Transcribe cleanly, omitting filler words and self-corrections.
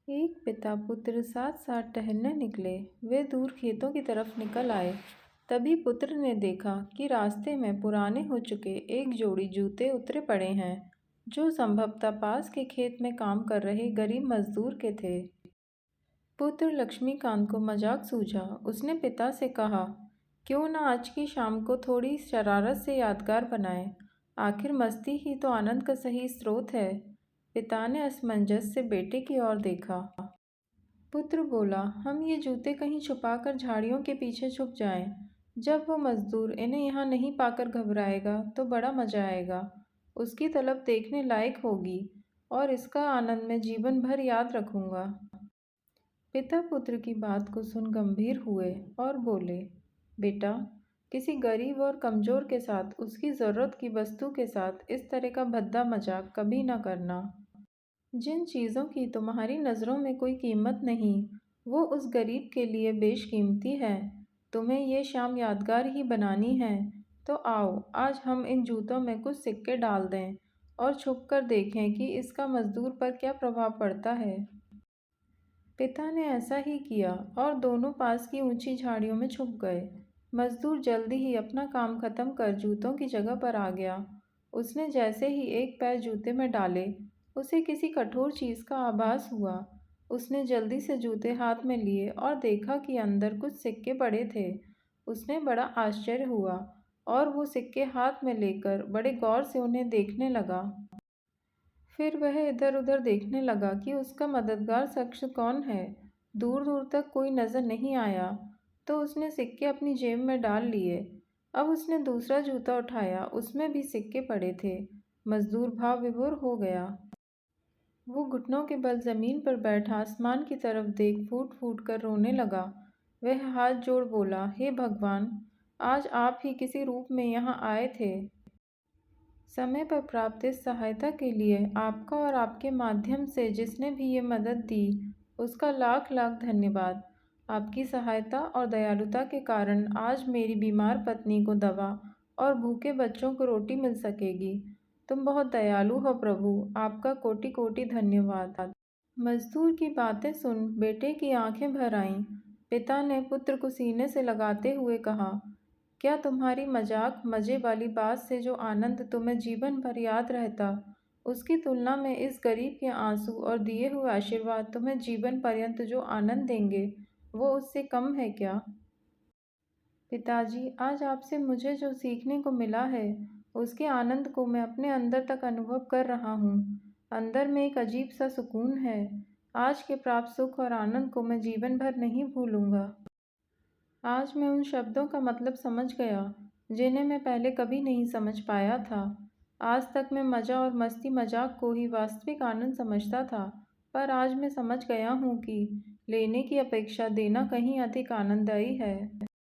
एक पिता पुत्र साथ साथ टहलने निकले। वे दूर खेतों की तरफ निकल आए। तभी पुत्र ने देखा कि रास्ते में पुराने हो चुके एक जोड़ी जूते उतरे पड़े हैं, जो संभवतः पास के खेत में काम कर रहे गरीब मजदूर के थे। पुत्र लक्ष्मीकांत को मजाक सूझा। उसने पिता से कहा, क्यों न आज की शाम को थोड़ी शरारत से यादगार बनाएं। आखिर मस्ती ही तो आनंद का सही स्रोत है। पिता ने असमंजस से बेटे की ओर देखा। पुत्र बोला, हम ये जूते कहीं छुपाकर झाड़ियों के पीछे छुप जाएं। जब वो मजदूर इन्हें यहाँ नहीं पाकर घबराएगा तो बड़ा मजा आएगा। उसकी तलब देखने लायक होगी और इसका आनंद मैं जीवन भर याद रखूंगा। पिता पुत्र की बात को सुन गंभीर हुए और बोले, बेटा, किसी गरीब और कमजोर के साथ, उसकी ज़रूरत की वस्तु के साथ इस तरह का भद्दा मजाक कभी ना करना। जिन चीज़ों की तुम्हारी नज़रों में कोई कीमत नहीं, वो उस गरीब के लिए बेशकीमती है। तुम्हें ये शाम यादगार ही बनानी है, तो आओ आज हम इन जूतों में कुछ सिक्के डाल दें और छुप कर देखें कि इसका मजदूर पर क्या प्रभाव पड़ता है। पिता ने ऐसा ही किया और दोनों पास की ऊंची झाड़ियों में छुप गए। मजदूर जल्दी ही अपना काम खत्म कर जूतों की जगह पर आ गया। उसने जैसे ही एक पैर जूते में डाले, उसे किसी कठोर चीज़ का आभास हुआ। उसने जल्दी से जूते हाथ में लिए और देखा कि अंदर कुछ सिक्के पड़े थे। उसने बड़ा आश्चर्य हुआ और वो सिक्के हाथ में लेकर बड़े गौर से उन्हें देखने लगा। फिर वह इधर उधर देखने लगा कि उसका मददगार शख्स कौन है। दूर दूर तक कोई नजर नहीं आया, तो उसने सिक्के अपनी जेब में डाल लिए। अब उसने दूसरा जूता उठाया, उसमें भी सिक्के पड़े थे। मजदूर भाव विभोर हो गया। वो घुटनों के बल जमीन पर बैठा आसमान की तरफ देख फूट फूट कर रोने लगा। वह हाथ जोड़ बोला, हे भगवान, आज आप ही किसी रूप में यहाँ आए थे। समय पर प्राप्त इस सहायता के लिए आपका और आपके माध्यम से जिसने भी ये मदद दी, उसका लाख लाख धन्यवाद। आपकी सहायता और दयालुता के कारण आज मेरी बीमार पत्नी को दवा और भूखे बच्चों को रोटी मिल सकेगी। तुम बहुत दयालु हो प्रभु, आपका कोटि कोटि धन्यवाद। मजदूर की बातें सुन बेटे की आंखें भर आईं। पिता ने पुत्र को सीने से लगाते हुए कहा, क्या तुम्हारी मजाक मजे वाली बात से जो आनंद तुम्हें जीवन भर याद रहता, उसकी तुलना में इस गरीब के आंसू और दिए हुए आशीर्वाद तुम्हें जीवन पर्यंत जो आनंद देंगे, वो उससे कम है क्या? पिताजी, आज आपसे मुझे जो सीखने को मिला है, उसके आनंद को मैं अपने अंदर तक अनुभव कर रहा हूँ। अंदर में एक अजीब सा सुकून है। आज के प्राप्त सुख और आनंद को मैं जीवन भर नहीं भूलूंगा। आज मैं उन शब्दों का मतलब समझ गया जिन्हें मैं पहले कभी नहीं समझ पाया था। आज तक मैं मज़ा और मस्ती मजाक को ही वास्तविक आनंद समझता था, पर आज मैं समझ गया हूँ कि लेने की अपेक्षा देना कहीं अधिक आनंददायी है।